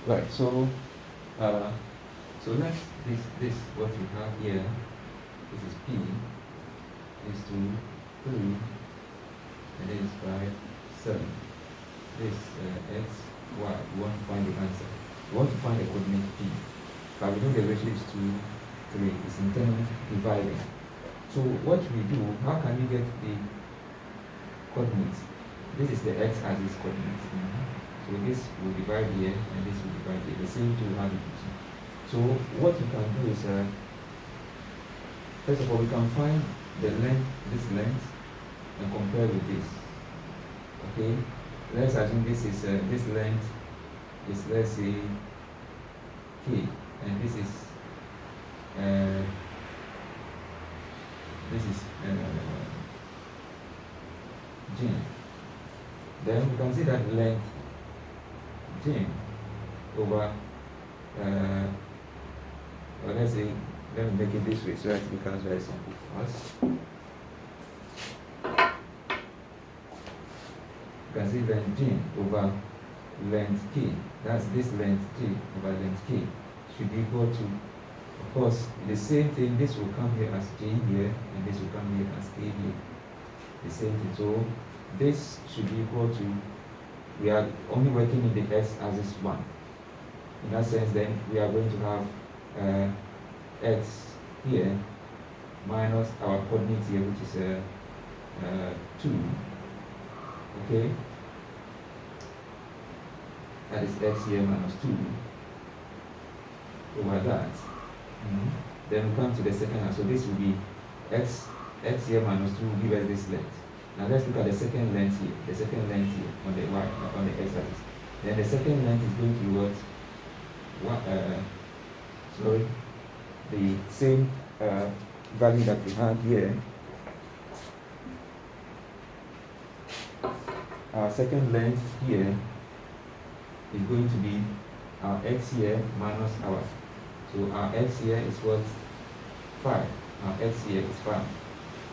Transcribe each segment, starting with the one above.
Right. So next, this what we have here. This is P. Is 2, 3, and then it's 5, 7. This X, Y. We want to find the answer. We want to find the coordinate P. But we know the ratio is 2, 3. It's internally dividing. So what we do, how can we get the coordinates? This is the x-axis coordinates. So this will divide here, and this will divide here. The same two have it. So what we can do is, first of all, we can find the length, this length, and compare with this. Okay, let's assume this is this length is, let's say, k, and this is g. Then we can see that length g over well, let's say, let me make it this way so that it becomes very simple for us. You can see length g over length k. That's this length g over length k should be equal to, of course, the same thing. This will come here as j here, and this will come here as k here. The same thing. So this should be equal to, we are only working in the x-axis one. In that sense, then we are going to have x here minus our coordinate here, which is 2. Okay, that is x here minus 2 over that. Then we come to the second half. So this will be x here minus 2 will give us this length. Now let's look at the second length here. The second length here on the y, on the x-axis. Then the second length is going to be what? The same value that we have here. Our second length here is going to be our x here minus our. So our x here is what? 5. Our x here is 5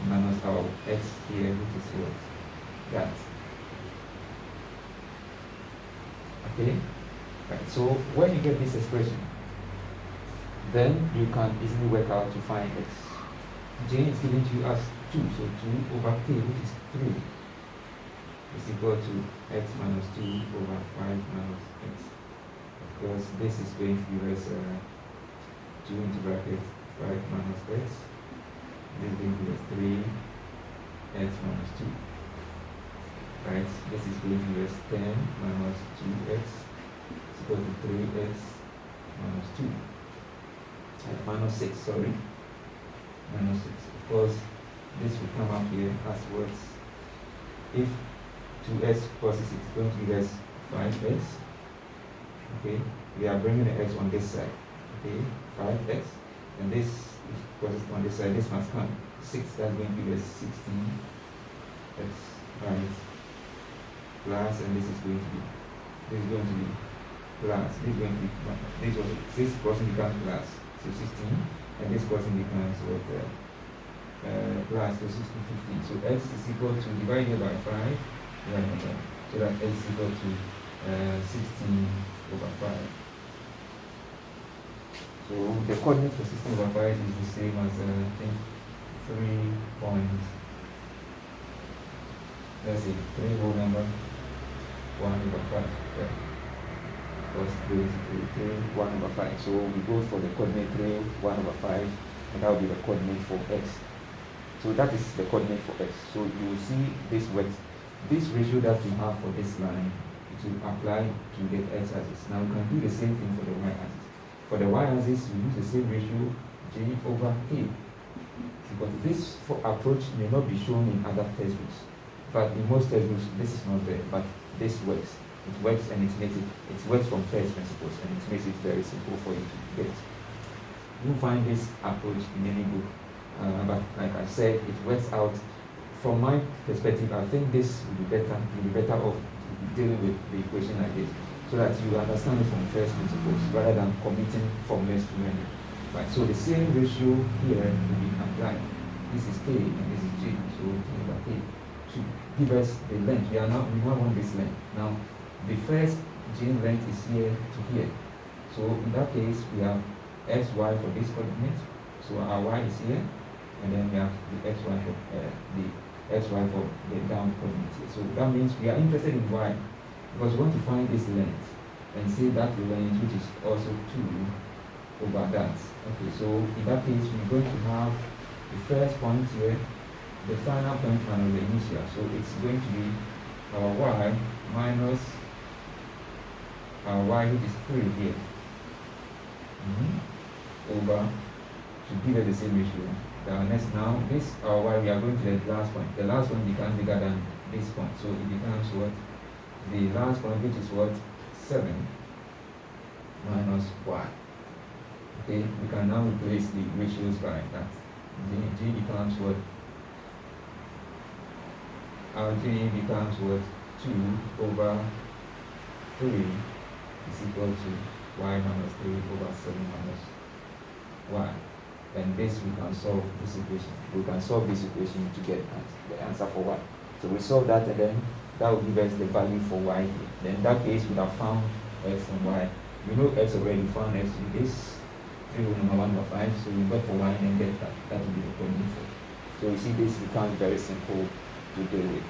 minus our x here, which is what? That. Okay? Right. So when you get this expression, then you can easily work out to find x. J is given to you as 2, so 2 over k, which is 3, is equal to x minus 2 over 5 minus x. Of course, this is going to give us 2 into bracket 5 minus x. This is going to give us 3 x minus 2. Right? This is going to give us 10 minus 2x is equal to 3x minus 2. Minus 6, sorry. Minus 6. Of course, this will come up here as words. If 2x plus 6 is going to give us 5x. Okay, we are bringing the x on this side. Okay, 5x. And this is on this side. This must come 6. That's going to give us 16x. Right. Plus, and this is going to be plus. This is going to be this portion becomes plus. So 16, and this portion becomes what? Plus, so 16, 15. So x is equal to, divided by 5, so that x is equal to 16 over 5. So the coordinate for 16 over 5 is the same as, I think, 3 points. Let's see, 3 whole number, 1 over 5. Yeah. Was 3, 1 over 5. So we go for the coordinate 3, 1 over 5, and that will be the coordinate for x. So that is the coordinate for x. So you will see this works. This ratio that we have for this line, it will apply to the x-axis. Now we can do the same thing for the y-axis. For the y-axis, we use the same ratio, j over k. But this approach may not be shown in other textbooks. But in most textbooks, this is not there, but this works. It works, and it works from first principles, and it makes it very simple for you to get. You find this approach in any book, but like I said, it works out. From my perspective, I think this will be better. You'll be better off dealing with the equation like this, so that you understand it from first principles rather than committing formulas to many. Right. So the same ratio here will be applied. This is k and this is j. So k over k should give us the length. We now want this length. Now the first j length is here to here. So in that case, we have xy for this coordinate. So our y is here, and then we have the xy for the down coordinate here. So that means we are interested in y because we want to find this length and say that length, which is also 2 over that. Okay, so in that case, we're going to have the first point here, the final point minus the initial. So it's going to be our y minus our y, which is 3 here, over, to give it the same ratio. Next, now this our y, we are going to the last point. The last one becomes bigger than this point, so it becomes what? The last point, which is what? 7 minus y. Okay, we can now replace the ratios by that. G becomes what? Our G becomes what? 2 over 3 is equal to y minus 3 over 7 minus y. And this we can solve this equation. We can solve this equation to get the answer for y. So we solve that, and then that will give us the value for y here. Then in that case, we have found x and y. We know x already, found x in this 3 over number 1 over 5. So we got for y and then get that. That will be the coordinate. So you see, this becomes very simple to deal with.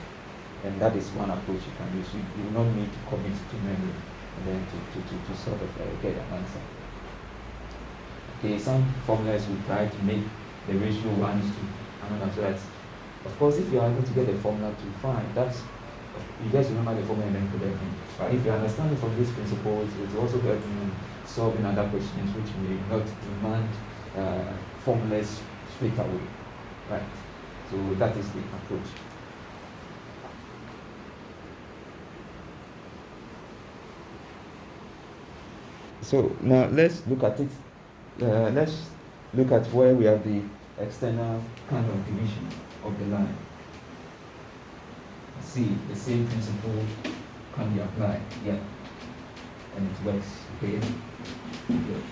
And that is one approach you can use. You will not need to commit to memory and then to sort of get an answer. Okay, some formulas we try to make the ratio 1 to another, so that, of course, if you are able to get the formula to find, that's, you just remember the formula and then put it in. But if you understand it from these principles, it will also help you solving other questions which may not demand formulas straight away. Right. So that is the approach. So now let's look at it. Let's look at where we have the external kind of division of the line. See, the same principle can be applied. Yeah. And it works. Okay. Good.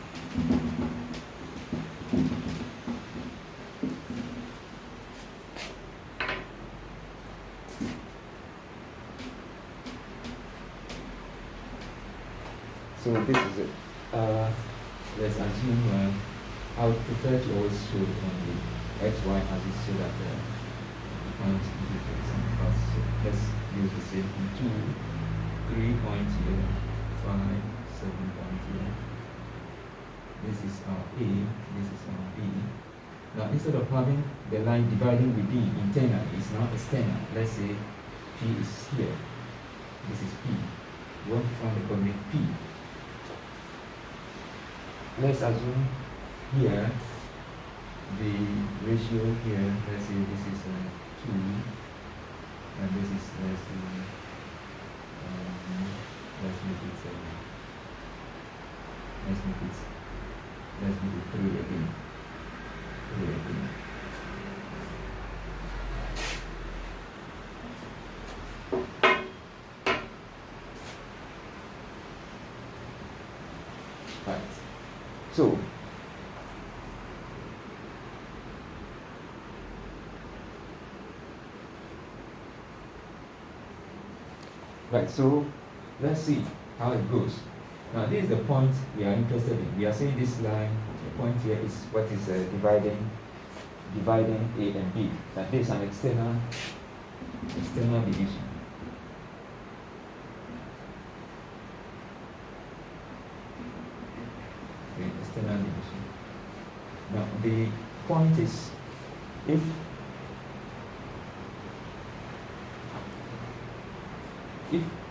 So this is it. Let's assume I would prefer to always show on the xy axis so that the points be different. So let's use the same 2, 3 points here, 5, 7 points here. This is our A, this is our B. Now instead of having the line dividing with D internal, it's now external. Let's say P is here. This is P. We want to find the coordinate P. Let's assume here the ratio here, let's say this is 2, and this is, let's make it 3 again. 3 again. Right. So let's see how it goes. Now this is the point we are interested in. We are saying this line, the point here is what is dividing A and B. That this is an external division. Okay, external division. Now the point is, if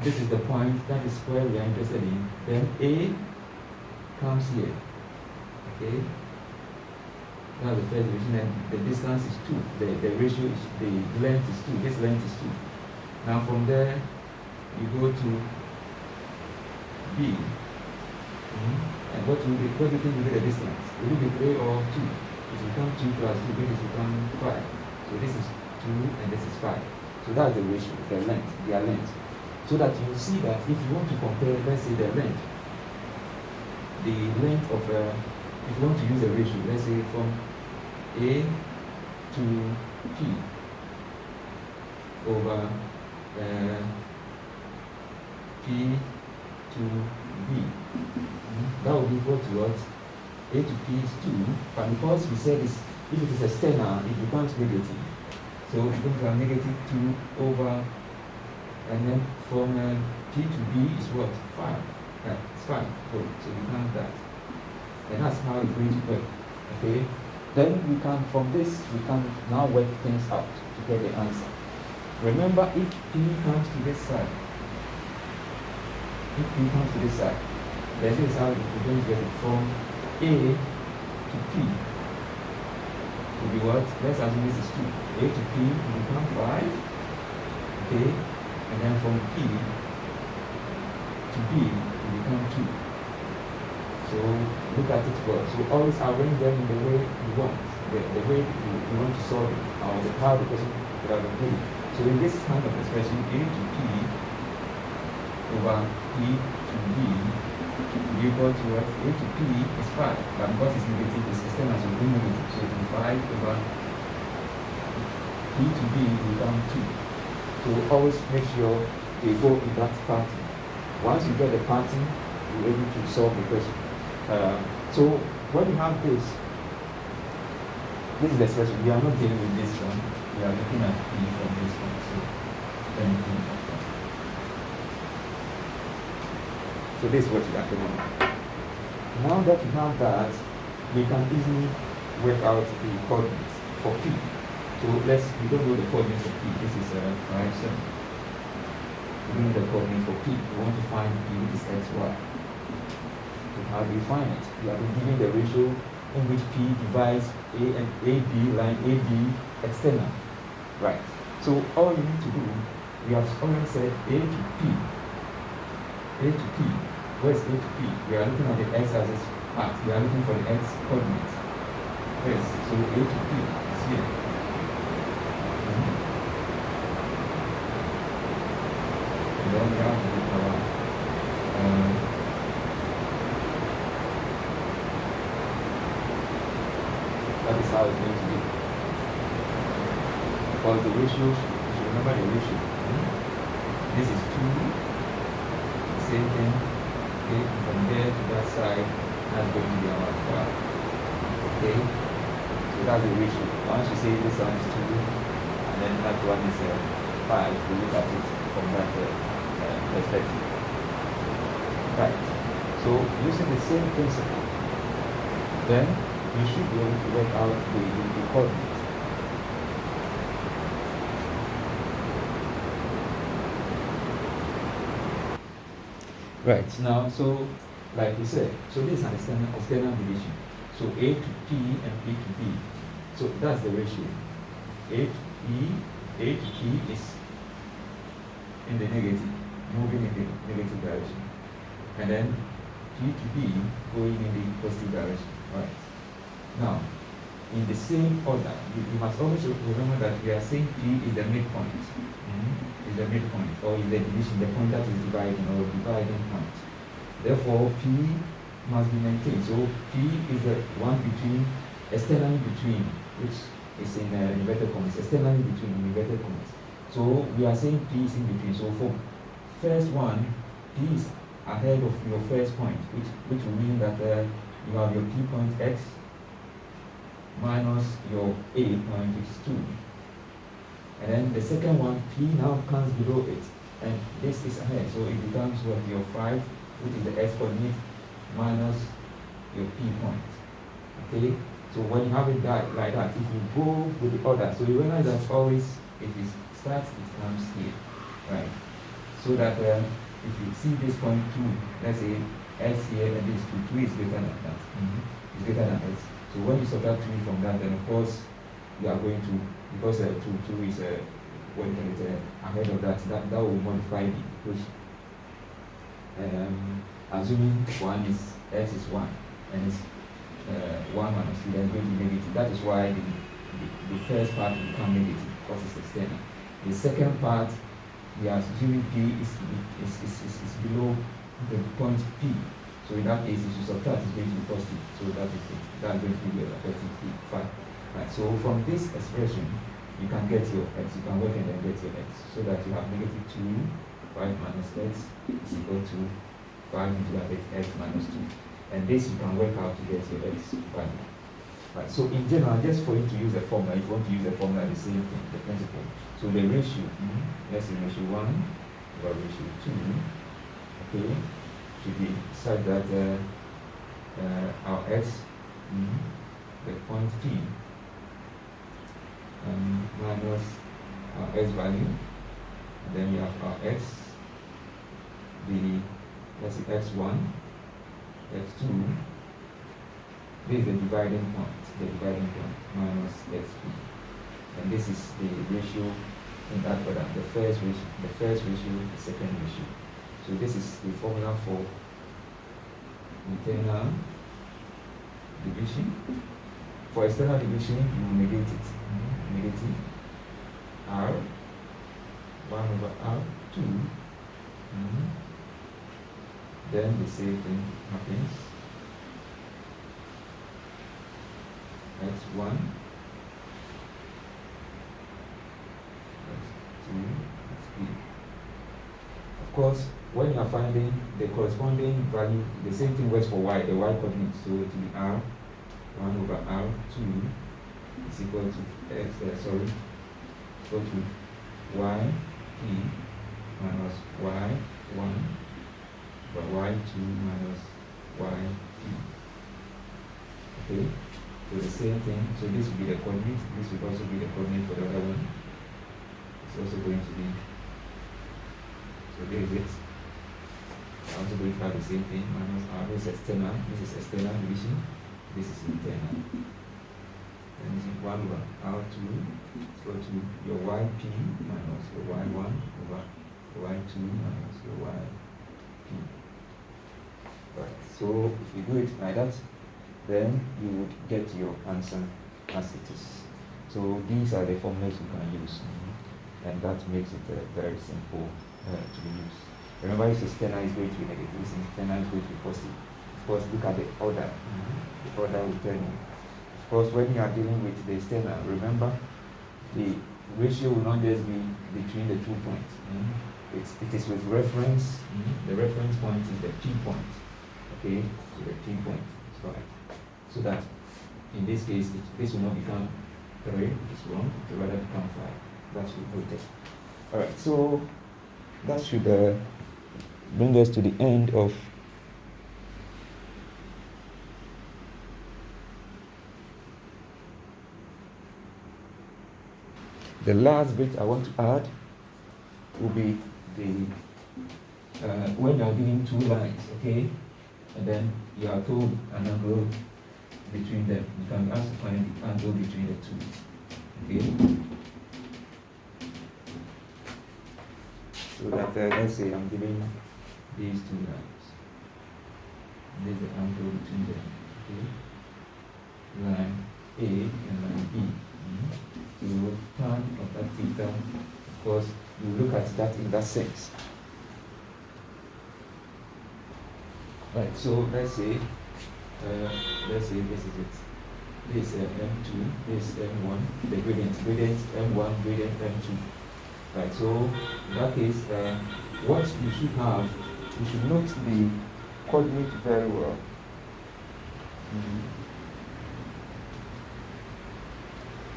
this is the point, that is where we are interested in, then A comes here. Okay? Now the first division, and the distance is 2. The ratio is, the length is 2. This length is 2. Now from there, you go to B. And what do you think will be the distance? Will it be 3 or 2? It will become 2 plus 2, this will become 5. So this is 2 and this is 5. So that's the ratio, the length, their length. So that you see that if you want to compare, let's say the length of, if you want to use a ratio, let's say from A to P over P to B. That will be equal to what? A to P is 2, but because we said this, if it is external, it becomes negative. So we're going to have negative 2 over, and then from P to B is what? 5. It's 5. Good. So we count that. And that's how it's going to work. Okay? Then we can, from this, we can now work things out to get the answer. Remember, if P comes to this side, then this is how we're going to get it from A to P. Will be what? Let's assume this is 2. A to P will become 5. Okay? And then from P to B will become 2. So look at it well. So always arrange them in the way you want, the way you want to solve it, or how the person would have been. So in this kind of expression, A to P over P to B will be equal to what? A to P is 5, but because it's negative, it's external, so it will be negative. So it will be 5 over P to B will become 2. So always make sure they go in that pattern. Once you get the pattern, you're able to solve the question. So when you have this is the expression. We are not dealing with this one. We are looking at P from this one. So let me think of that. So this is what you are doing. Now that you have that, we can easily work out the coordinates for P. So we don't know the coordinates for P. This is 5, 7. We need the coordinate for P. We want to find P, which is x, y. So how do we find it? We have been given the ratio in which P divides A and AB, line AB external. Right. So all you need to do, we have already said A to P. A to P. Where's A to P? We are looking at the x-axis part. We are looking for the x coordinates. Yes. So A to P is here. And then we have that is how it's going to be. Because the ratio, you should remember the ratio. This is 2, same thing. Okay, from there to that side, that's going to be our 5. Okay, so that's the ratio. Once you say this one is 2, and then that one is 5, we look at it from that perspective. Right, so using the same principle, then you should be able to work out the coordinates. Right, now, so like we said, so this is an external division. So A to P and P to B. So that's the ratio. A to P is in the negative, moving in the negative direction. And then P to B going in the positive direction. Right. Now, in the same order, you must always remember that we are saying P is the midpoint. Is the midpoint, or is the division, the point that is dividing or dividing point. Therefore, P must be maintained. So P is the one between, externally between, which is in inverted commas, externally between inverted commas. So we are saying P is in between. So for first one, P is ahead of your first point, which will mean that you have your P point x minus your A point, which is 2. And then the second one, P now comes below it, and this is ahead, so it becomes what, your 5, which is the x coordinate, minus your P point. Okay, so when you have it like that, if you go with the order, so you realize that always, if it starts, it comes here, right? So that if you see this point 2, let's say x here, and this 2 is greater than that. It's greater than x. So when you subtract 3 from that, then of course, you are going to, because 2 is when it's ahead of that will modify the equation. Assuming 1 is x is 1 and it's 1 minus 3, that's going to be negative. That is why the first part will become negative because it's external. The second part, we are assuming P is below the point P. So in that case, if you subtract, it's going to be positive. So that is it. That's going to be the effective P. Fine. Right, so from this expression, you can get your x, you can work and then get your x, so that you have negative 2, 5 minus x is equal to 5 into that is x minus 2. And this you can work out to get your x value. Right, so in general, just for you to use the formula, if you want to use the formula, the same thing, the principle. So the ratio, let's say ratio 1 over ratio 2, okay, should be such that our x, the point P, minus our x value, and then we have our x, let's say x1, x2, this is the dividing point, minus xp. And this is the ratio in that order, the first ratio, the second ratio. So this is the formula for internal division. For external division, you will negate it. Negative r 1 over r2. Then the same thing happens. x1, x2, xp. Of course, when you are finding the corresponding value, the same thing works for y, the y coordinate. So it will be r 1 over r2 is equal to x, equal to yp minus y1 over y2 minus yp. Okay, so the same thing. So this will be the coordinate. This will also be the coordinate for the other one. It's also going to be. So there is it. I'm also going to have the same thing. Minus r. This is external. This is external division. This is internal. And this is 1 over r2 equal to your yp minus your y1 over y2 minus your yp. Right. So if you do it like that, then you would get your answer as it is. So these are the formulas you can use, and that makes it very simple to be used. Remember, if external is going to be negative, this internal is going to be positive. Of course, look at the order. The order will tell you. Of course, when you are dealing with the external, remember, the ratio will not just be between the 2 points. It is with reference. The reference point is the P point. Okay, so the P point. Right. So that in this case, this will not become 3, it's wrong, it will rather become 5. That should be noted. Alright, so that should bring us to the end of the last bit I want to add will be the when you are given two lines, okay, and then you are told an angle between them. You can ask to find the angle between the two. Okay. So that let's say I'm giving these two lines. This is the angle between them. Okay. Line A and line B. So tan of that theta, of course, you look at that in that sense. Right. So let's say this is it. This is M2, this is M1, the gradient M1, gradient M2. Right, so in that case, what you should have, you should note the coordinate very well.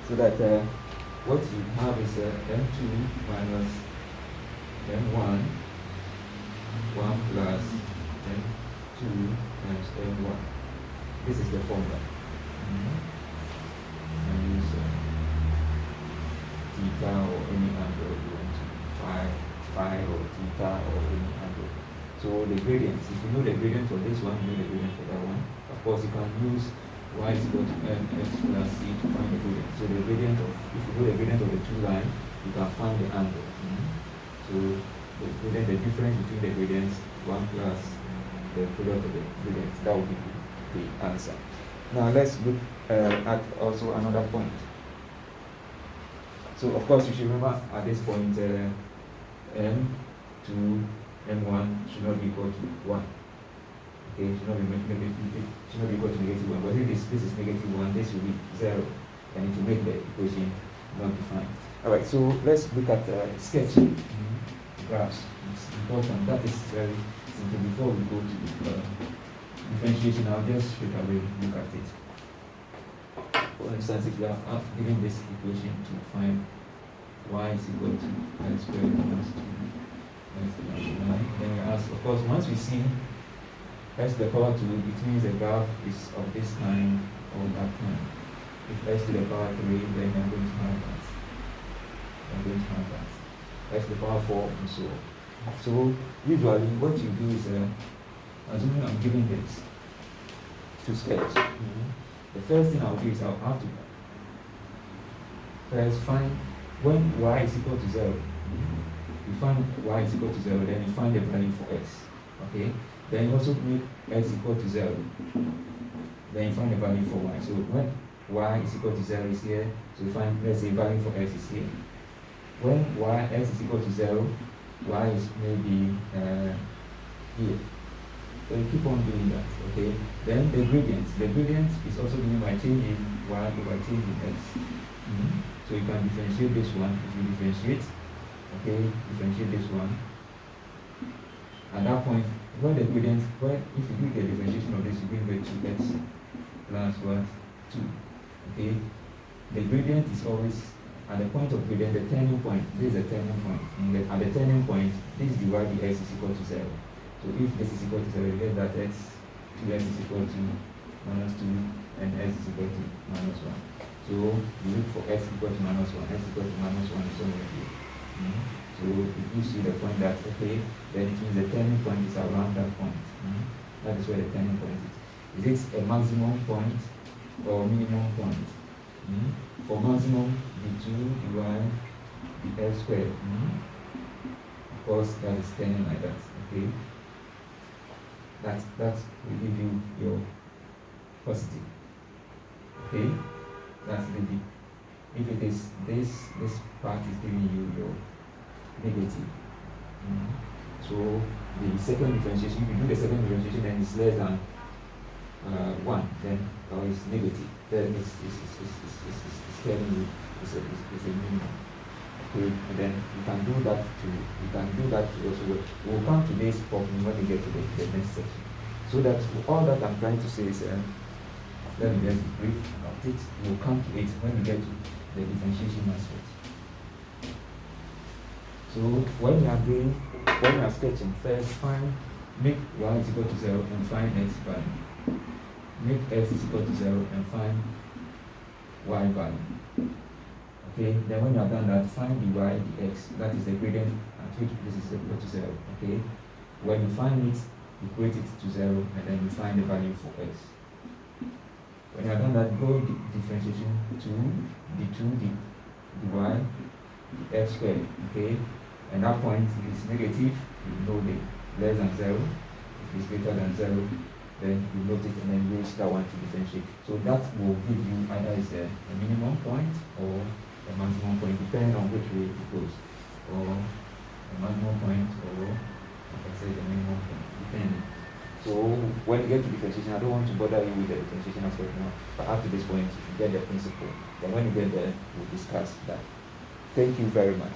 So that what you have is M2 minus M1, 1 plus M2 times M1. This is the formula. And use theta or any angle you want to, phi or theta or any angle. So the gradients, if you know the gradient for this one, you know the gradient for that one. Of course, you can use y is equal to mx plus c to find the gradient. So the gradient of, if you know the gradient of the two lines, you can find the angle. So the difference between the gradients, 1 plus the product of the gradients, that will be the answer. Now let's look at also another point. So of course you should remember at this point M2, M1 should not be equal to 1. Okay, should not be equal to negative 1. But if this is negative 1, this will be 0. And to make the equation not defined. Alright, so let's look at sketching graphs. It's important. That is very simple. Before we go to differentiation, I'll just straight away look at it. For instance, if you are given this equation to find y is equal to x squared minus 2 x plus 9, then we ask, of course, once we see x to the power 2, it means the graph is of this kind or that kind. If x to the power 3, then I'm going to have that. X to the power 4 and so on. So usually what you do is, assuming I'm giving this to sketch, the first thing I'll do is I'll have to first find when y is equal to 0. You find y is equal to 0, then you find the value for x. Okay? Then you also make x equal to 0. Then you find the value for y. So when y is equal to 0 is here, so you find, let's say, value for x is here. When x is equal to 0, y is maybe here. So you keep on doing that, okay? Then the gradient is also given by changing y over changing x. So you can differentiate this one. If you differentiate, okay, differentiate this one. At that point, when the gradient, if you do the differentiation of this, you bring back 2x plus what? 2. Okay? The gradient is always at the point of gradient, the turning point. This is the turning point. At the turning point, this divide the x is equal to 0. So if this is equal to 0, you get that 2x is equal to minus 2, and x is equal to minus 1. So you look for x equal to minus 1, x equal to minus 1 is somewhere here. So it gives you the point that, okay, then it means the turning point is around that point. That is where the turning point is. Is it a maximum point or minimum point? For maximum, the 2 divide the x squared. Of course, that is turning like that. Okay. That will give you your positive. Okay, that's the big. If it is this part is giving you your negative. So the second differentiation, if you do the second differentiation, then it's less than 1, then it's negative. Then it's telling you it's a minimum. Okay, and then you can do that to also. We'll come to this problem when we get to the next section. So that all that I'm trying to say is, let me just be brief about it. We'll come to it when we get to the differentiation aspect. So when you are sketching, first make y is equal to 0 and find x value. Make x is equal to 0 and find y value. Okay, then when you have done that, find the y, the x, that is the gradient at which this is equal to 0. Okay, when you find it, equate it to 0, and then you find the value for x. When you have done that, go differentiation to the y, the x squared. Okay, and that point is negative, you know the less than 0. If it's greater than 0, then you note it and then use that one to differentiate. So that will give you either is a minimum point or a maximum point, depending on which way it goes, or a maximum point, or like I said, a minimum point, depending. So when you get to differentiation, I don't want to bother you with the differentiation aspect now, but up to this point, if you get the principle, then when you get there, we'll discuss that. Thank you very much.